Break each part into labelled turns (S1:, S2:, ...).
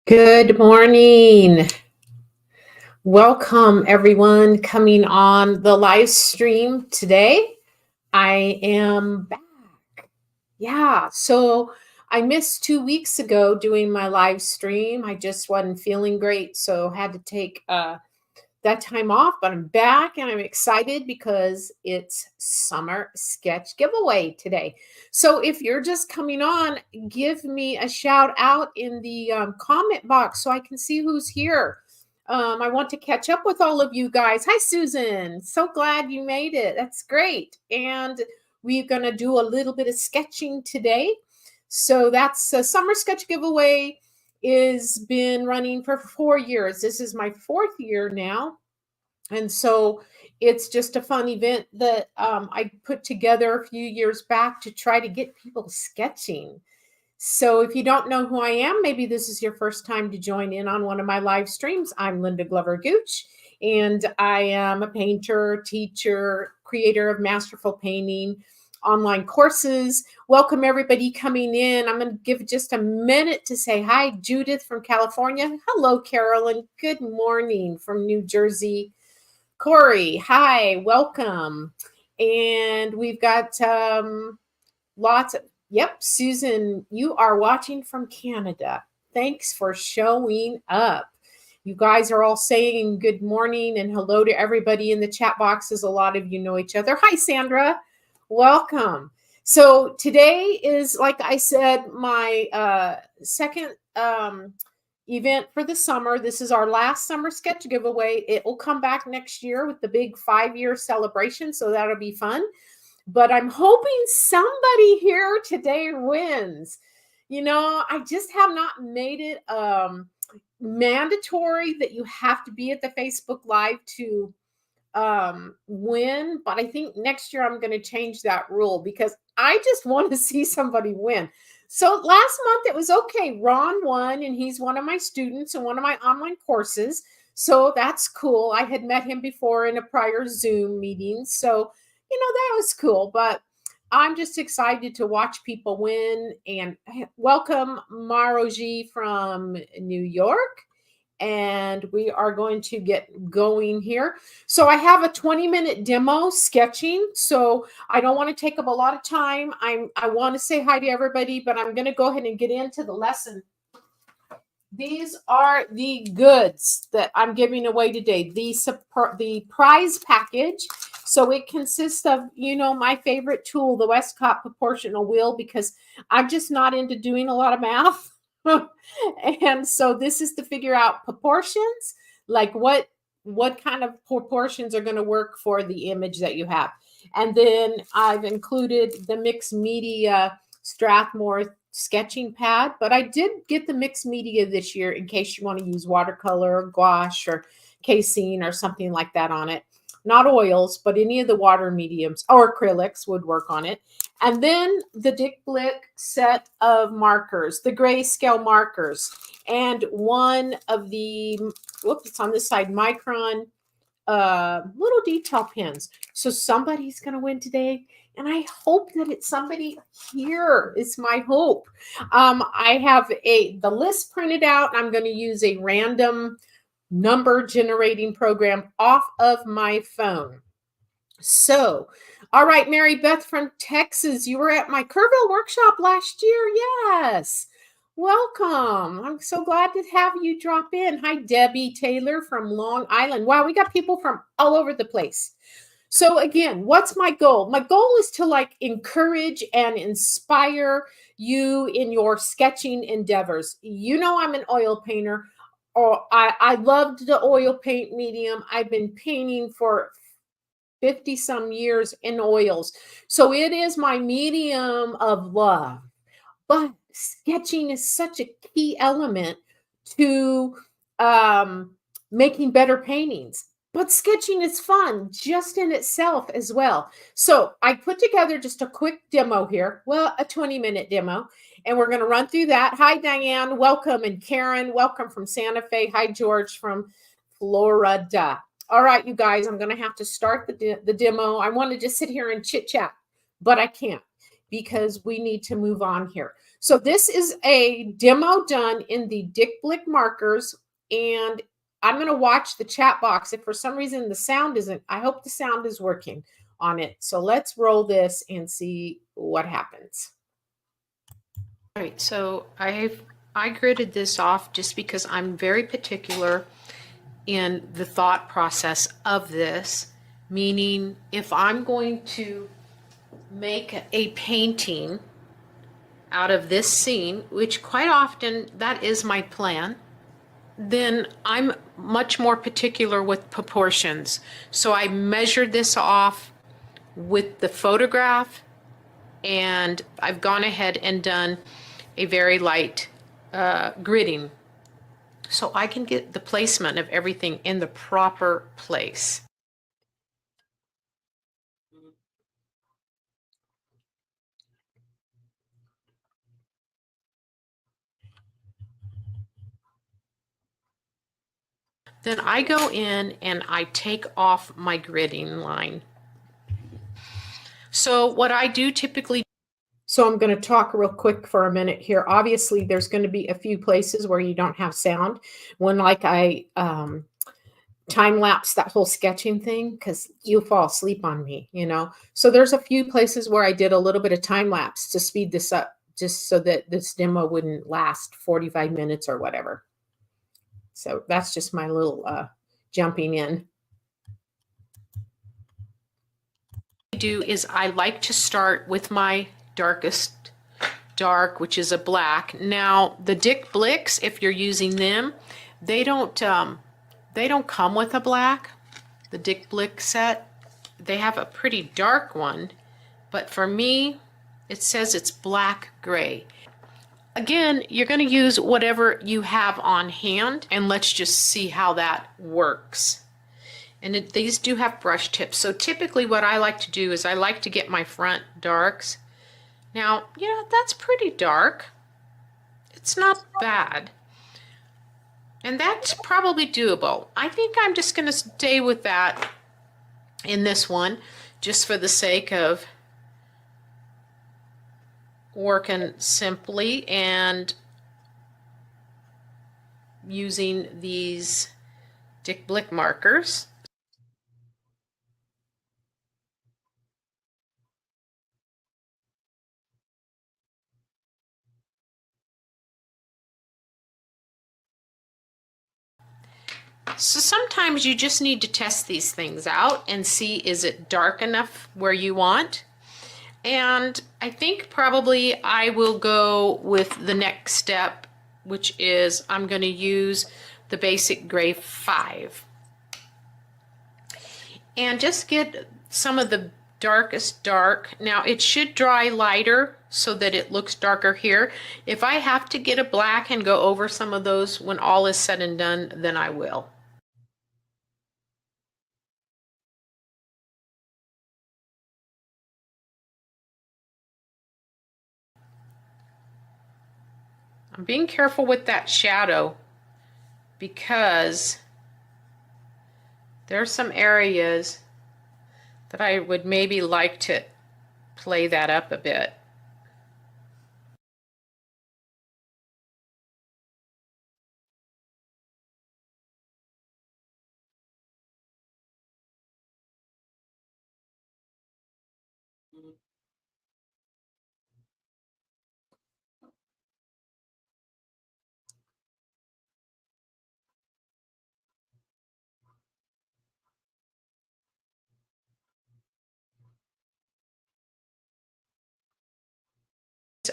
S1: Good morning. Welcome, everyone, coming on the live stream today. I am back. Yeah, so I missed 2 weeks ago doing my live stream. I just wasn't feeling great, so had to take that time off, but I'm back and I'm excited because it's summer sketch giveaway today. So if you're just coming on, give me a shout out in the comment box so I can see who's here. I want to catch up with all of you guys. Hi, Susan. So glad you made it. That's great. And we're going to do a little bit of sketching today. So that's a summer sketch giveaway is been running for 4 years. This is my fourth year now. And so it's just a fun event that I put together a few years back to try to get people sketching. So if you don't know who I am, maybe this is your first time to join in on one of my live streams. I'm Linda Glover Gooch, and I am a painter, teacher, creator of masterful painting, online courses. Welcome everybody coming in. I'm going to give just a minute to say hi. Judith from California. Hello, Carolyn. Good morning from New Jersey. Corey, hi, welcome. And we've got lots of, yep, Susan, you are watching from Canada. Thanks for showing up. You guys are all saying good morning and hello to everybody in the chat boxes. A lot of you know each other. Hi, Sandra. Welcome. So today is, like I said, my second event for the summer. This is our last summer sketch giveaway. It will come back next year with the big 5-year celebration, so that'll be fun. But I'm hoping somebody here today wins. You know, I just have not made it mandatory that you have to be at the Facebook Live to win, but I think next year I'm going to change that rule because I just want to see somebody win. So last month it was okay. Ron won, and he's one of my students in one of my online courses. So that's cool. I had met him before in a prior Zoom meeting. So, you know, that was cool. But I'm just excited to watch people win. And welcome Maroji from New York. And we are going to get going here. So I have a 20-minute demo sketching. So I don't want to take up a lot of time. I want to say hi to everybody, but I'm going to go ahead and get into the lesson. These are the goods that I'm giving away today. The prize package. So it consists of, you know, my favorite tool, the Westcott proportional wheel, because I'm just not into doing a lot of math. And so this is to figure out proportions, like what kind of proportions are going to work for the image that you have. And then I've included the mixed media Strathmore sketching pad, but I did get the mixed media this year in case you want to use watercolor or gouache or casein or something like that on it. Not oils, but any of the water mediums or acrylics would work on it. And then the Dick Blick set of markers, the grayscale markers, and one of the, whoops, it's on this side, micron little detail pins. So somebody's going to win today. And I hope that it's somebody here. It's my hope. I have the list printed out. I'm going to use a random number generating program off of my phone. So, all right, Mary Beth from Texas, you were at my Kerrville workshop last year. Yes. Welcome. I'm so glad to have you drop in. Hi, Debbie Taylor from Long Island. Wow, we got people from all over the place. So again, what's my goal? My goal is to like encourage and inspire you in your sketching endeavors. You know, I'm an oil painter. I loved the oil paint medium. I've been painting for 50 some years in oils. So it is my medium of love. But sketching is such a key element to making better paintings. But sketching is fun just in itself as well. So I put together just a quick demo here. Well, a 20-minute demo. And we're going to run through that. Hi, Diane. Welcome. And Karen, welcome from Santa Fe. Hi, George from Florida. All right, you guys, I'm going to have to start the demo. I want to just sit here and chit chat, but I can't. because we need to move on here. So this is a demo done in the Dick Blick markers, and I'm going to watch the chat box. If for some reason the sound isn't, I hope the sound is working on it. So let's roll this and see what happens.
S2: All right, so I gridded this off just because I'm very particular in the thought process of this, meaning if I'm going to make a painting out of this scene, which quite often that is my plan, then I'm much more particular with proportions. So I measured this off with the photograph, and I've gone ahead and done a very light gridding so I can get the placement of everything in the proper place. Then I go in and I take off my gridding line. So what I do typically.
S1: So I'm going to talk real quick for a minute here. Obviously, there's going to be a few places where you don't have sound. When like I time lapse that whole sketching thing, because you fall asleep on me, you know. So there's a few places where I did a little bit of time lapse to speed this up, just so that this demo wouldn't last 45 minutes or whatever. So that's just my little jumping in.
S2: What I do is I like to start with my darkest dark, which is a black. Now the Dick Blicks, if you're using them, they don't come with a black. The Dick Blick set, they have a pretty dark one, but for me it says it's black gray. Again, you're going to use whatever you have on hand, and let's just see how that works. And these do have brush tips. So typically what I like to do is I like to get my front darks. Now, you know, that's pretty dark. It's not bad. And that's probably doable. I think I'm just going to stay with that in this one, just for the sake of working simply and using these Dick Blick markers. So sometimes you just need to test these things out and see, is it dark enough where you want? And I think probably I will go with the next step, which is I'm going to use the basic gray 5. And just get some of the darkest dark. Now it should dry lighter so that it looks darker here. If I have to get a black and go over some of those when all is said and done, then I will. I'm being careful with that shadow because there are some areas that I would maybe like to play that up a bit.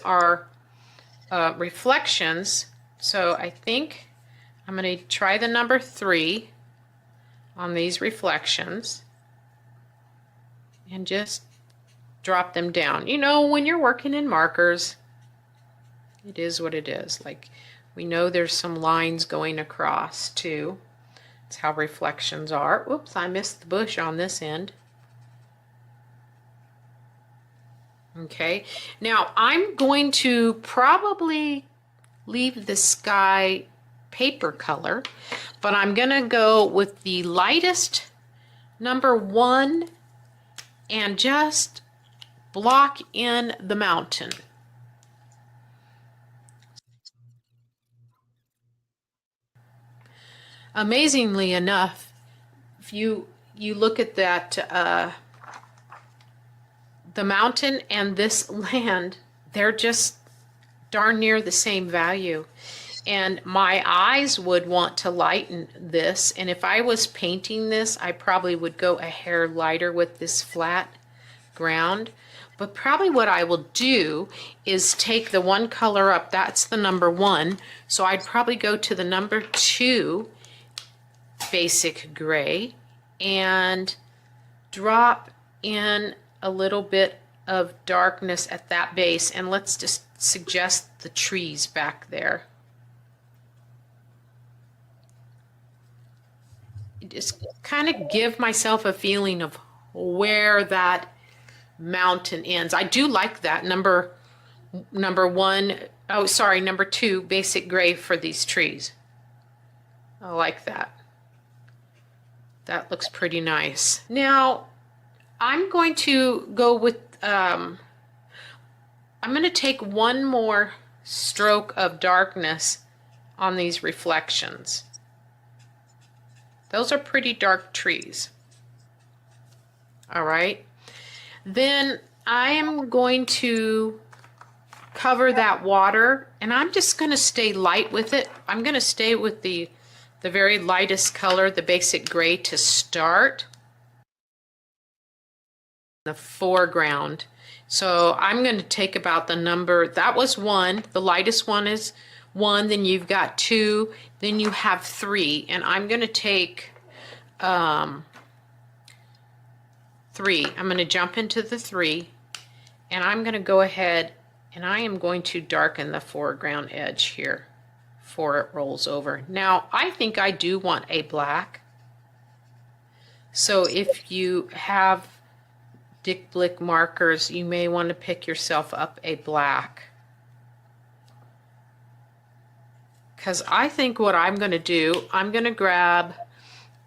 S2: Are reflections, so I think I'm going to try the number 3 on these reflections and just drop them down. You know, when you're working in markers, it is what it is. Like, we know there's some lines going across too. That's how reflections are. Oops, I missed the bush on this end. Okay, now I'm going to probably leave the sky paper color, but I'm going to go with the lightest number 1 and just block in the mountain. Amazingly enough, if you look at that, the mountain and this land, they're just darn near the same value. And my eyes would want to lighten this. And if I was painting this, I probably would go a hair lighter with this flat ground. But probably what I will do is take the one color up. That's the number 1. So I'd probably go to the number 2 basic gray and drop in a little bit of darkness at that base. And let's just suggest the trees back there. Just kind of give myself a feeling of where that mountain ends. I do like that number 1. Oh, sorry, number 2 basic gray for these trees. I like that. That looks pretty nice. Now I'm going to go with I'm going to take one more stroke of darkness on these reflections. Those are pretty dark trees. All right. Then I am going to cover that water, and I'm just going to stay light with it. I'm going to stay with the very lightest color, the basic gray to start. The foreground. So I'm going to take about the number, that was 1. The lightest one is 1, then you've got 2, then you have 3, and I'm going to take 3. I'm going to jump into the 3, and I'm going to go ahead and I am going to darken the foreground edge here before it rolls over. Now I think I do want a black, so if you have Dick Blick markers, you may want to pick yourself up a black. Because I think what I'm going to do, I'm going to grab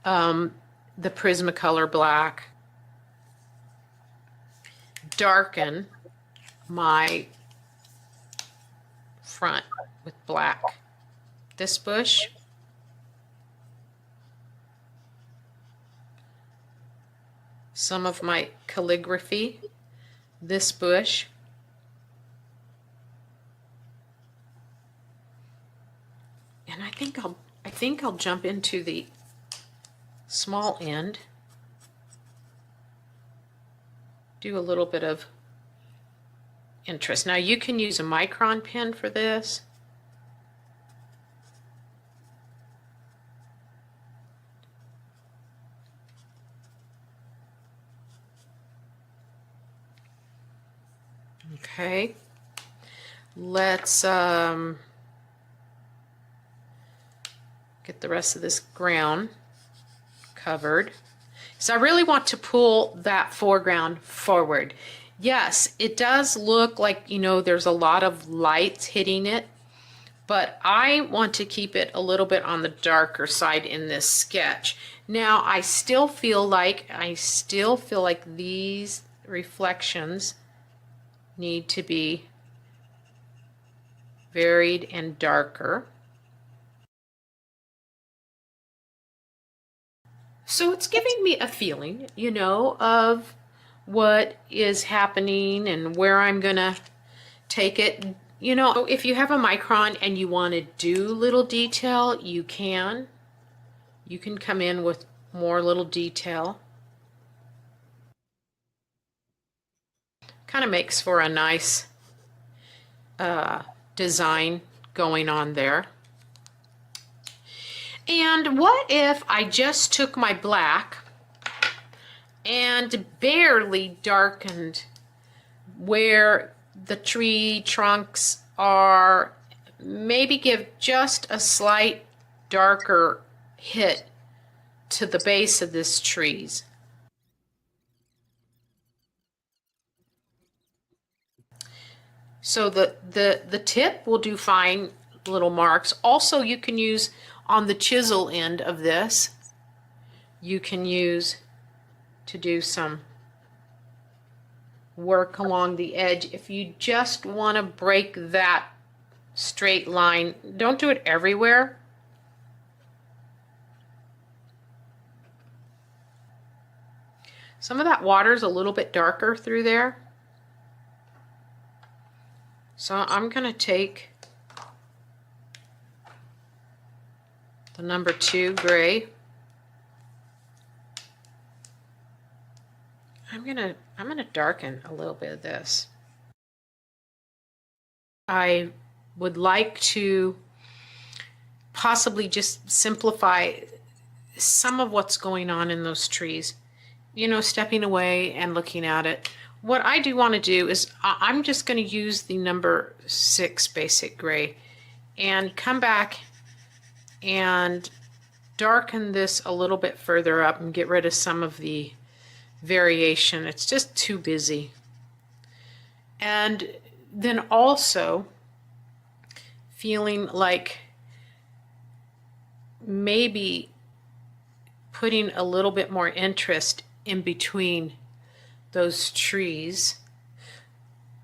S2: the Prismacolor black, darken my front with black. This bush, some of my calligraphy, this bush, and I think I'll jump into the small end, do a little bit of interest. Now you can use a micron pen for this. Okay, let's get the rest of this ground covered. So I really want to pull that foreground forward. Yes, it does look like, you know, there's a lot of lights hitting it, but I want to keep it a little bit on the darker side in this sketch. Now I still feel like these reflections need to be varied and darker. So it's giving me a feeling, you know, of what is happening and where I'm gonna take it. You know, if you have a micron and you want to do little detail, you can come in with more little detail. Kind of makes for a nice design going on there. And what if I just took my black and barely darkened where the tree trunks are, maybe give just a slight darker hit to the base of this trees. So the tip will do fine little marks. Also, you can use on the chisel end of this, you can use to do some work along the edge. If you just want to break that straight line, don't do it everywhere. Some of that water is a little bit darker through there. So I'm going to take the number 2 gray. I'm gonna darken a little bit of this. I would like to possibly just simplify some of what's going on in those trees. You know, stepping away and looking at it. What I do want to do is I'm just going to use the number 6 basic gray and come back and darken this a little bit further up and get rid of some of the variation. It's just too busy. And then also feeling like maybe putting a little bit more interest in between those trees.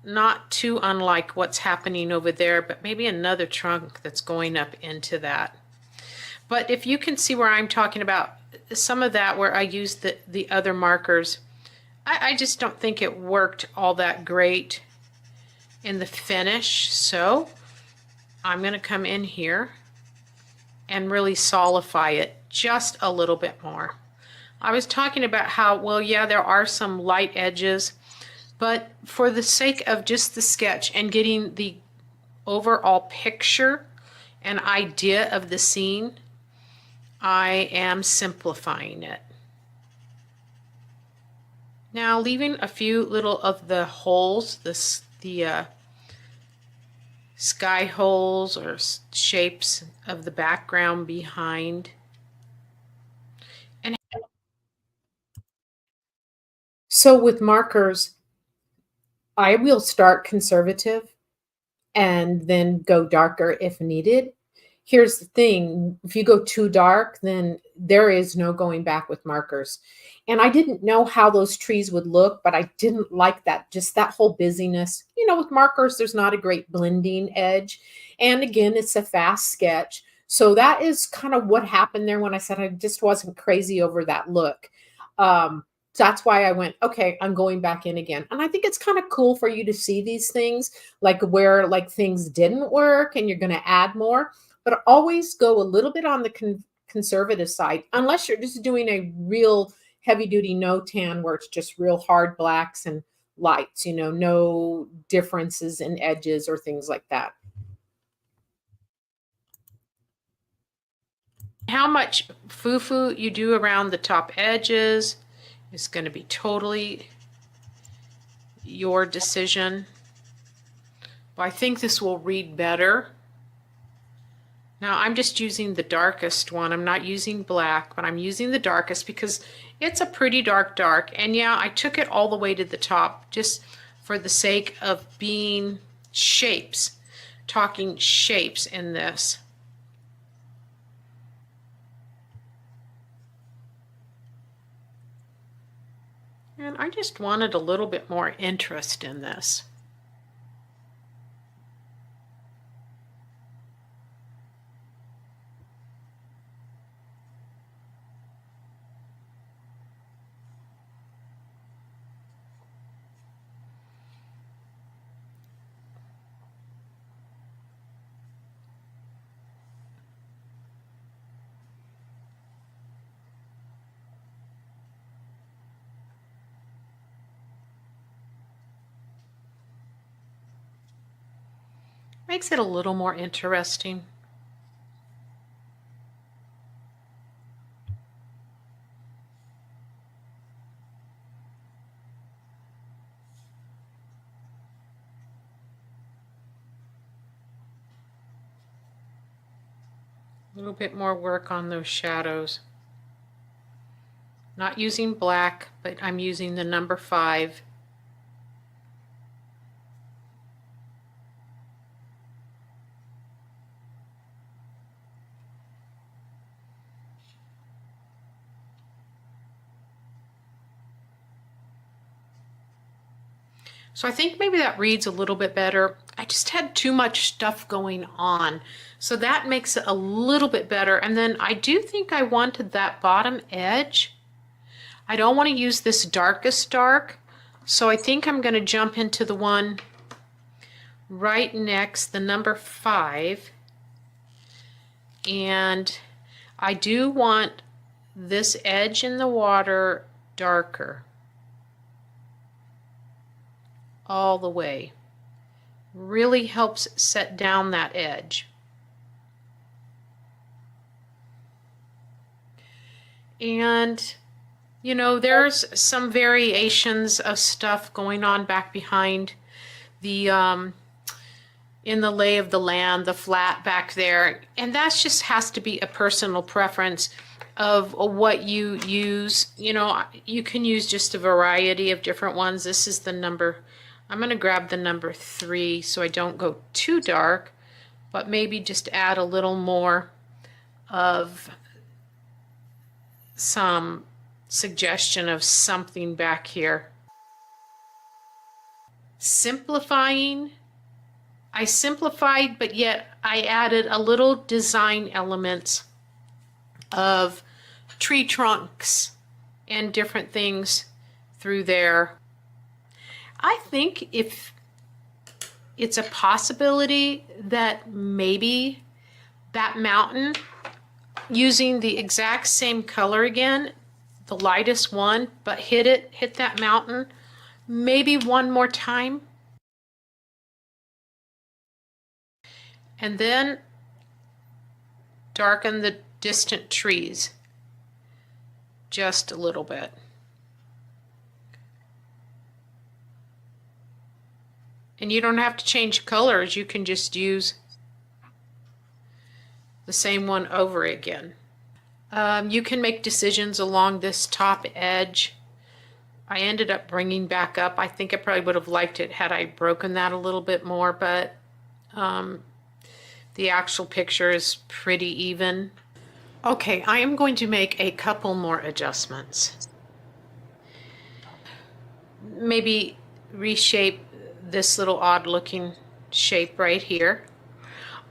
S2: Not too unlike what's happening over there, but maybe another trunk that's going up into that. But if you can see where I'm talking about, some of that where I used the other markers, I just don't think it worked all that great in the finish. So I'm going to come in here and really solidify it just a little bit more. I was talking about how, well, yeah, there are some light edges, but for the sake of just the sketch and getting the overall picture and idea of the scene, I am simplifying it. Now leaving a few little of the holes, the sky holes or shapes of the background behind. And
S1: So with markers, I will start conservative and then go darker if needed. Here's the thing, if you go too dark, then there is no going back with markers. And I didn't know how those trees would look, but I didn't like that, just that whole busyness. You know, with markers, there's not a great blending edge. And again, it's a fast sketch. So that is kind of what happened there when I said I just wasn't crazy over that look. That's why I went, okay, I'm going back in again. And I think it's kind of cool for you to see these things, like where like things didn't work and you're going to add more, but always go a little bit on the conservative side, unless you're just doing a real heavy duty no tan where it's just real hard blacks and lights, you know, no differences in edges or things like that.
S2: how much foo-foo you do around the top edges is going to be totally your decision. But I think this will read better. Now I'm just using the darkest one. I'm not using black, but I'm using the darkest because it's a pretty dark. And yeah, I took it all the way to the top just for the sake of being shapes, talking shapes in this. And I just wanted a little bit more interest in this. Makes it a little more interesting. A little bit more work on those shadows. Not using black, but I'm using the number 5. So I think maybe that reads a little bit better. I just had too much stuff going on. So that makes it a little bit better. And then I do think I wanted that bottom edge. I don't want to use this darkest dark. So I think I'm going to jump into the one right next, the number 5. And I do want this edge in the water darker. All the way. Really helps set down that edge. And you know, there's some variations of stuff going on back behind the in the lay of the land, the flat back there, and that just has to be a personal preference of what you use. You know, you can use just a variety of different ones. This is the number, I'm going to grab the number 3 so I don't go too dark, but maybe just add a little more of some suggestion of something back here. Simplifying. I simplified, but yet I added a little design elements of tree trunks and different things through there. I think if it's a possibility that maybe that mountain, using the exact same color again, the lightest one, but hit that mountain maybe one more time. And then darken the distant trees just a little bit. And you don't have to change colors, you can just use the same one over again. You can make decisions along this top edge. I ended up bringing back up. I think I probably would have liked it had I broken that a little bit more, but the actual picture is pretty even. Okay, I am going to make a couple more adjustments. Maybe reshape this little odd looking shape right here.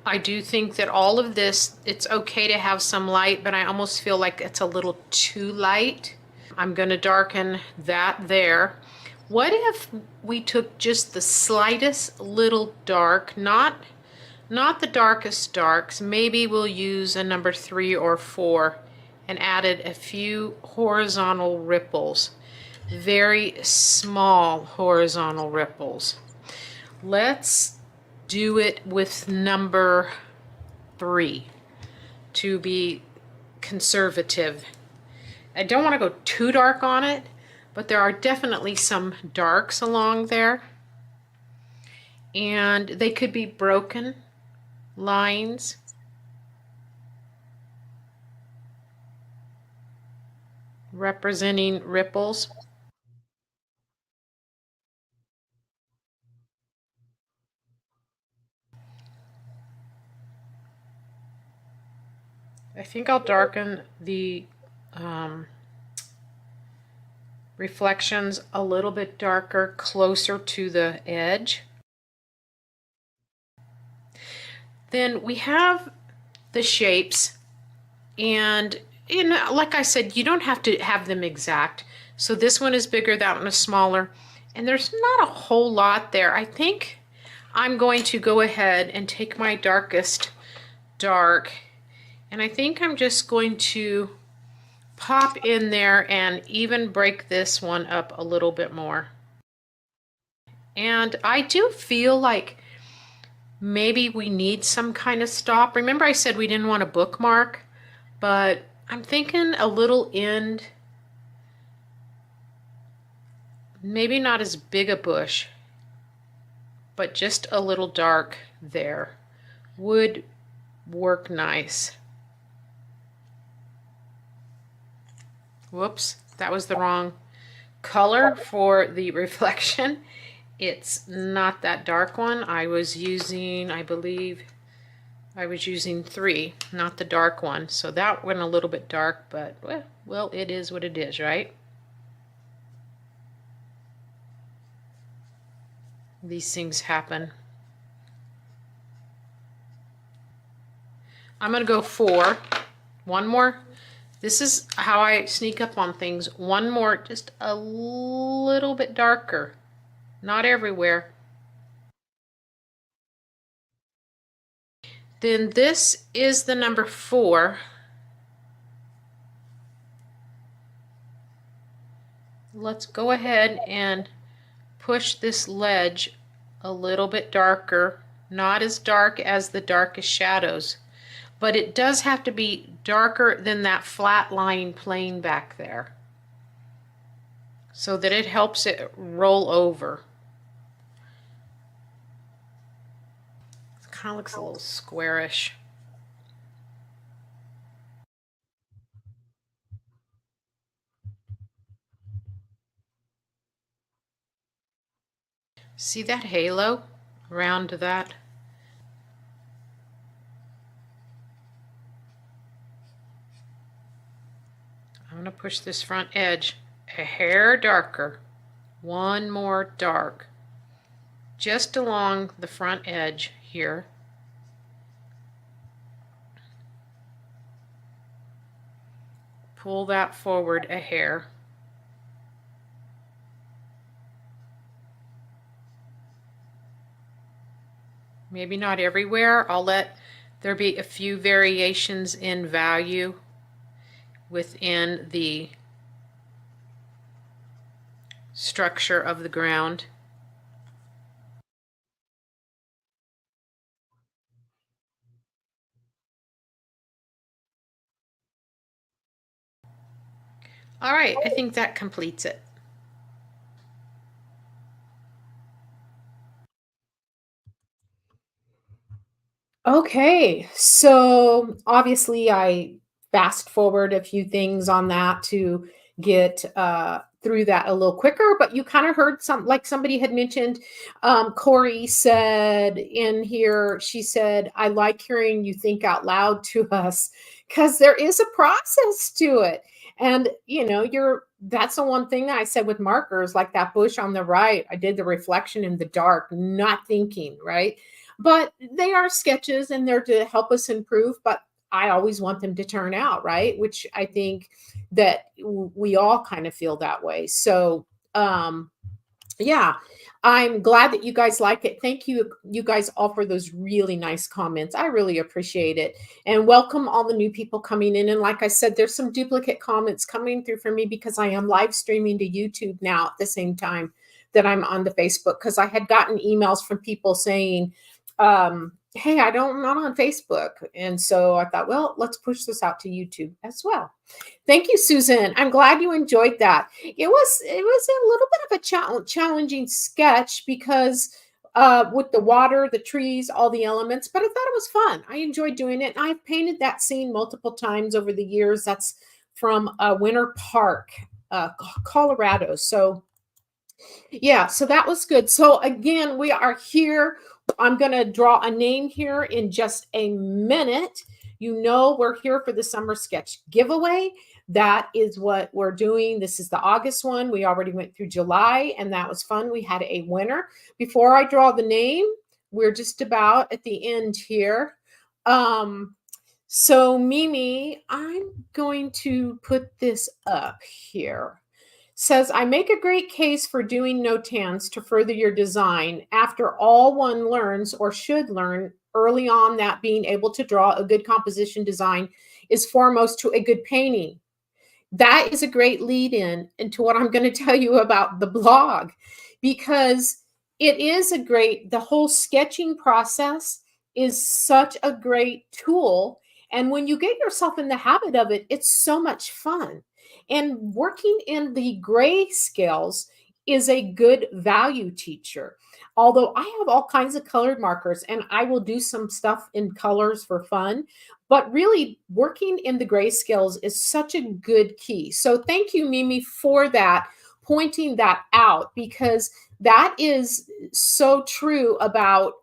S2: I do think that all of this, it's okay to have some light, but I almost feel like it's a little too light. I'm going to darken that there. What if we took just the slightest little dark, not the darkest darks, maybe we'll use a number 3 or 4 and added a few horizontal ripples, very small horizontal ripples. Let's do it with number 3 to be conservative. I don't want to go too dark on it, but there are definitely some darks along there, and they could be broken lines. Representing ripples. I think I'll darken the reflections a little bit darker, closer to the edge. Then we have the shapes, and you know, like I said, you don't have to have them exact. So this one is bigger, that one is smaller, and there's not a whole lot there. I think I'm going to go ahead and take my darkest dark, and I think I'm just going to pop in there and even break this one up a little bit more. And I do feel like maybe we need some kind of stop. Remember I said we didn't want a bookmark, but I'm thinking a little end, maybe not as big a bush, but just a little dark there would work nice. Whoops, that was the wrong color for the reflection. It's not that dark one. I was using, I believe, I was using 3, not the dark one. So that went a little bit dark, but well, it is what it is, right? these things happen. I'm going to go 4. One more. This is how I sneak up on things. One more, just a little bit darker. Not everywhere. Then this is the number 4. Let's go ahead and push this ledge a little bit darker. Not as dark as the darkest shadows, but it does have to be darker than that flat lying plane back there so that it helps it roll over. It kind of looks a little squarish. See that halo around that? I'm going to push this front edge a hair darker. One more dark. Just along the front edge here. Pull that forward a hair. Maybe not everywhere. I'll let there be a few variations in value within the structure of the ground. All right, I think that completes it.
S1: Okay, so obviously I fast forward a few things on that to get through that a little quicker, but you kind of heard some, like somebody had mentioned, Corey said in here, she said, I like hearing you think out loud to us because there is a process to it. And you know, that's the one thing I said with markers, like that bush on the right, I did the reflection in the dark, not thinking, right? But they are sketches and they're to help us improve, but I always want them to turn out right, which I think that we all kind of feel that way. So yeah, I'm glad that you guys like it. Thank you, you guys, all for those really nice comments. I really appreciate it. And welcome all the new people coming in. And like I said, there's some duplicate comments coming through for me because I am live streaming to YouTube now at the same time that I'm on the Facebook, because I had gotten emails from people saying, hey, I'm not on Facebook. And so I thought, well, let's push this out to YouTube as well. Thank you, Susan. I'm glad you enjoyed that. It was a little bit of a challenging sketch because with the water, the trees, all the elements, but I thought it was fun. I enjoyed doing it. And I've painted that scene multiple times over the years. That's from Winter Park, Colorado. So yeah, so that was good. So again, we are here. I'm going to draw a name here in just a minute. You know, we're here for the summer sketch giveaway. That is what we're doing. This is the August one. We already went through July and that was fun. We had a winner. Before I draw the name, we're just about at the end here. So Mimi, I'm going to put this up here. Says, I make a great case for doing no-tans to further your design. After all, one learns or should learn early on that being able to draw a good composition design is foremost to a good painting. That is a great lead in into what I'm going to tell you about the blog, because it is the whole sketching process is such a great tool. And when you get yourself in the habit of it, it's so much fun. And working in the gray scales is a good value teacher. Although I have all kinds of colored markers and I will do some stuff in colors for fun, but really working in the gray scales is such a good key. So thank you, Mimi, for that, pointing that out, because that is so true about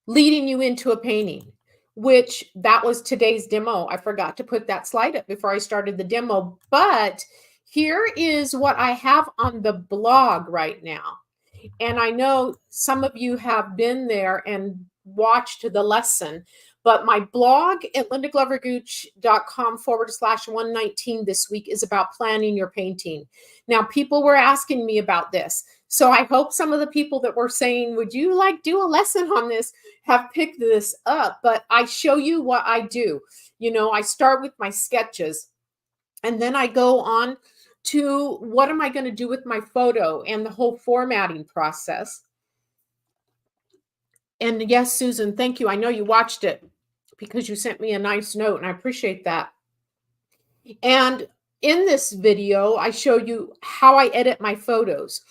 S1: leading you into a painting, which that was today's demo. I forgot to put that slide up before I started the demo, but here is what I have on the blog right now. And I know some of you have been there and watched the lesson, but my blog at lindaglovergooch.com/119 this week is about planning your painting. Now, people were asking me about this. So I hope some of the people that were saying, would you like do a lesson on this, have picked this up. But I show you what I do. You know, I start with my sketches, and then I go on to what am I going to do with my photo and the whole formatting process. And yes, Susan, thank you. I know you watched it because you sent me a nice note, and I appreciate that. And in this video, I show you how I edit my photos.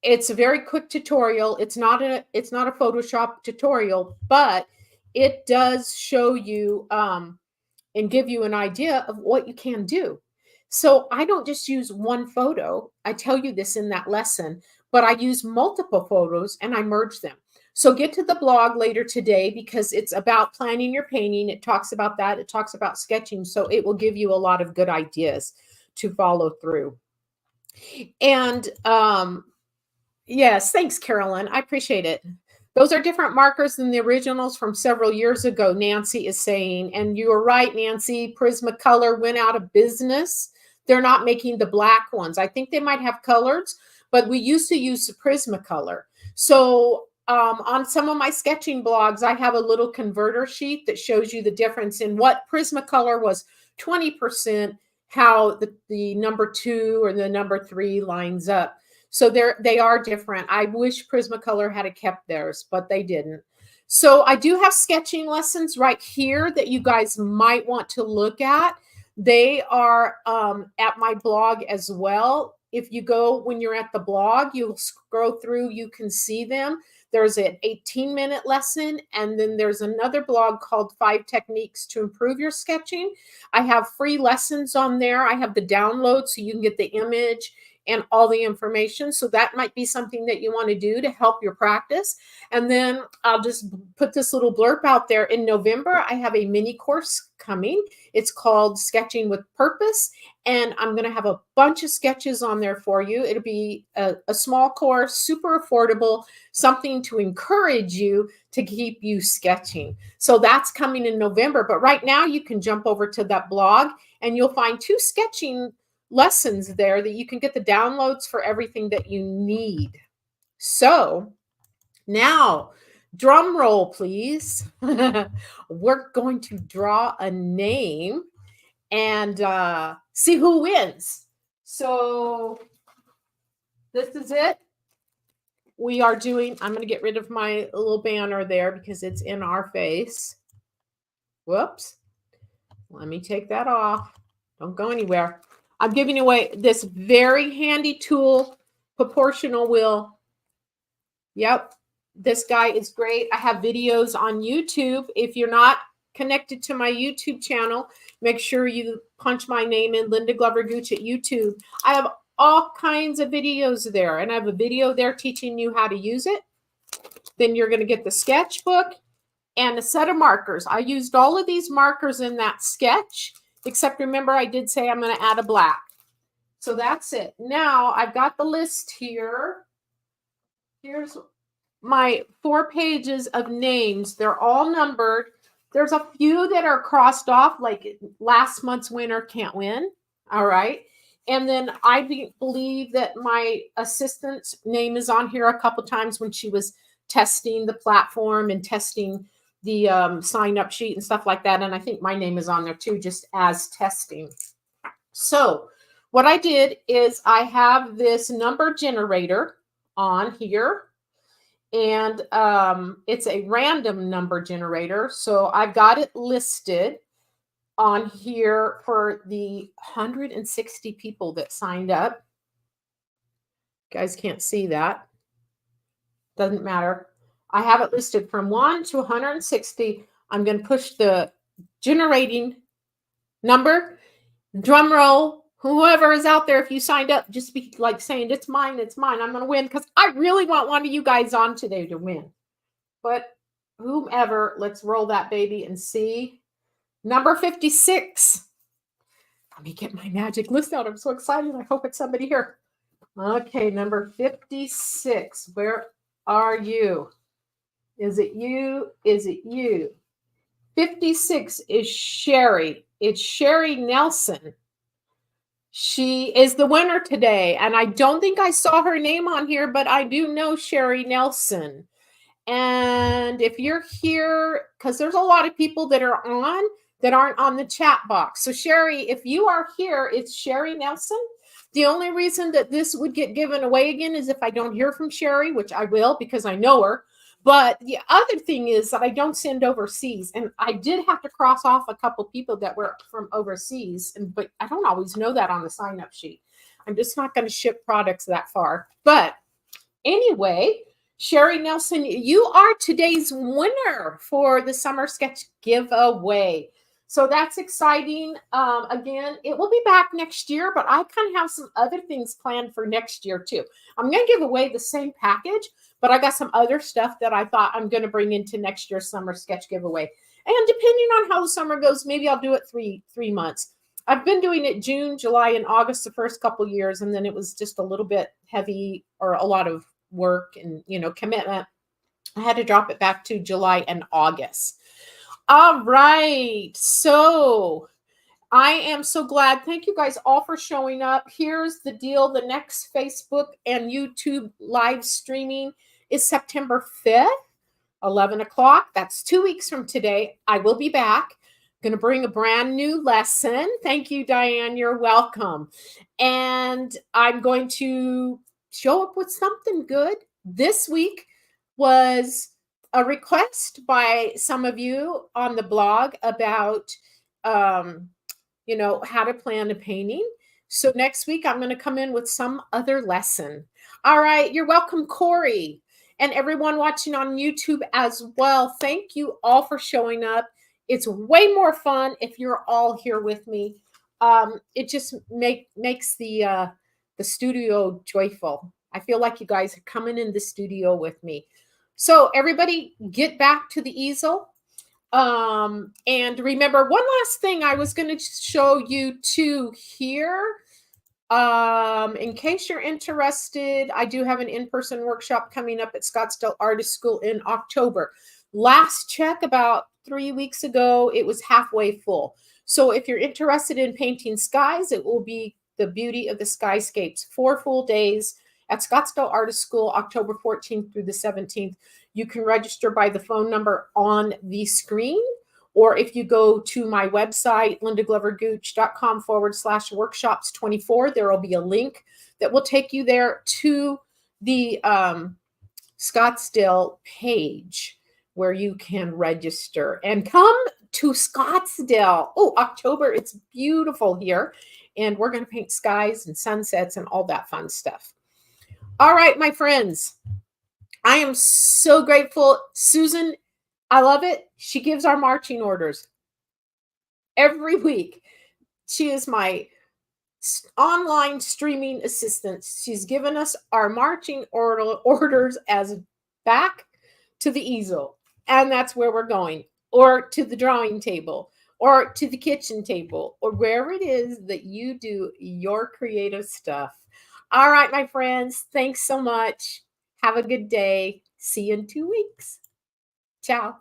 S1: It's a very quick tutorial. It's not a Photoshop tutorial, but it does show you and give you an idea of what you can do. So I don't just use one photo. I tell you this in that lesson, but I use multiple photos and I merge them. So get to the blog later today because it's about planning your painting. It talks about that. It talks about sketching. So it will give you a lot of good ideas to follow through. And yes, thanks, Carolyn. I appreciate it. Those are different markers than the originals from several years ago, Nancy is saying. And you are right, Nancy. Prismacolor went out of business. They're not making the black ones. I think they might have colors, but we used to use the Prismacolor. So on some of my sketching blogs, I have a little converter sheet that shows you the difference in what Prismacolor was 20%, how the number 2 or the number 3 lines up. So they are different. I wish Prismacolor had kept theirs, but they didn't. So I do have sketching lessons right here that you guys might want to look at. They are at my blog as well. If you go, when you're at the blog, you'll scroll through, you can see them. There's an 18-minute lesson, and then there's another blog called 5 Techniques to Improve Your Sketching. I have free lessons on there. I have the download so you can get the image and all the information. So that might be something that you want to do to help your practice. And then I'll just put this little blurb out there. In November, I have a mini course coming. It's called Sketching with Purpose. And I'm going to have a bunch of sketches on there for you. It'll be a small course, super affordable, something to encourage you to keep you sketching. So that's coming in November. But right now you can jump over to that blog and you'll find 2 sketching lessons there that you can get the downloads for everything that you need. So now, drum roll, please. We're going to draw a name and see who wins. So this is it. We are doing, I'm going to get rid of my little banner there because it's in our face. Whoops. Let me take that off. Don't go anywhere. I'm giving away this very handy tool, proportional wheel. Yep, this guy is great. I have videos on YouTube. If you're not connected to my YouTube channel, make sure you punch my name in, Linda Glover Gooch at YouTube. I have all kinds of videos there, and I have a video there teaching you how to use it. Then you're going to get the sketchbook and a set of markers. I used all of these markers in that sketch. Except remember, I did say I'm going to add a black. So that's it. Now I've got the list here. Here's my 4 pages of names. They're all numbered. There's a few that are crossed off, like last month's winner can't win. All right. And then I believe that my assistant's name is on here a couple times when she was testing the platform and testing the sign-up sheet and stuff like that. And I think my name is on there too, just as testing. So what I did is I have this number generator on here. And it's a random number generator. So I've got it listed on here for the 160 people that signed up. You guys can't see that. Doesn't matter. I have it listed from 1 to 160. I'm going to push the generating number. Drum roll. Whoever is out there, if you signed up, just be like saying, it's mine, it's mine. I'm going to win because I really want one of you guys on today to win. But whomever, let's roll that baby and see. Number 56. Let me get my magic list out. I'm so excited. I hope it's somebody here. Okay, number 56. Where are you? Is it you? Is it you? 56 is Sherry. It's Sherry Nelson. She is the winner today. And I don't think I saw her name on here, but I do know Sherry Nelson. And if you're here, because there's a lot of people that are on that aren't on the chat box. So, Sherry, if you are here, it's Sherry Nelson. The only reason that this would get given away again is if I don't hear from Sherry, which I will because I know her. But the other thing is that I don't send overseas. And I did have to cross off a couple people that were from overseas. But I don't always know that on the sign up sheet. I'm just not going to ship products that far. But anyway, Sherry Nelson, you are today's winner for the Summer Sketch giveaway. So that's exciting. Again, it will be back next year, but I kind of have some other things planned for next year too. I'm going to give away the same package, but I got some other stuff that I thought I'm going to bring into next year's Summer Sketch giveaway. And depending on how the summer goes, maybe I'll do it three months. I've been doing it June, July, and August the first couple years, and then it was just a little bit heavy or a lot of work and commitment. I had to drop it back to July and August. All right, so I am so glad. Thank you guys all for showing up. Here's the deal. The next Facebook and YouTube live streaming is September 5th, 11 o'clock. That's 2 weeks from today. I will be back. Going to bring a brand new lesson. Thank you, Diane. You're welcome. And I'm going to show up with something good. This week was a request by some of you on the blog about, how to plan a painting. So next week, I'm going to come in with some other lesson. All right. You're welcome, Corey, and everyone watching on YouTube as well. Thank you all for showing up. It's way more fun if you're all here with me. It just makes the studio joyful. I feel like you guys are coming in the studio with me. So everybody get back to the easel. And remember, one last thing I was going to show you too here. In case you're interested, I do have an in-person workshop coming up at Scottsdale Artist School in October. Last check about 3 weeks ago, it was halfway full. So if you're interested in painting skies, it will be the beauty of the skyscapes. 4 full days at Scottsdale Artist School, October 14th through the 17th. You can register by the phone number on the screen, or if you go to my website, lindaglovergooch.com/workshops24, there will be a link that will take you there to the Scottsdale page where you can register and come to Scottsdale. Oh, October, it's beautiful here. And we're going to paint skies and sunsets and all that fun stuff. All right, my friends, I am so grateful. Susan, I love it. She gives our marching orders every week. She is my online streaming assistant. She's given us our marching orders as back to the easel. And that's where we're going, or to the drawing table, or to the kitchen table, or wherever it is that you do your creative stuff. All right, my friends, thanks so much. Have a good day. See you in 2 weeks. Ciao.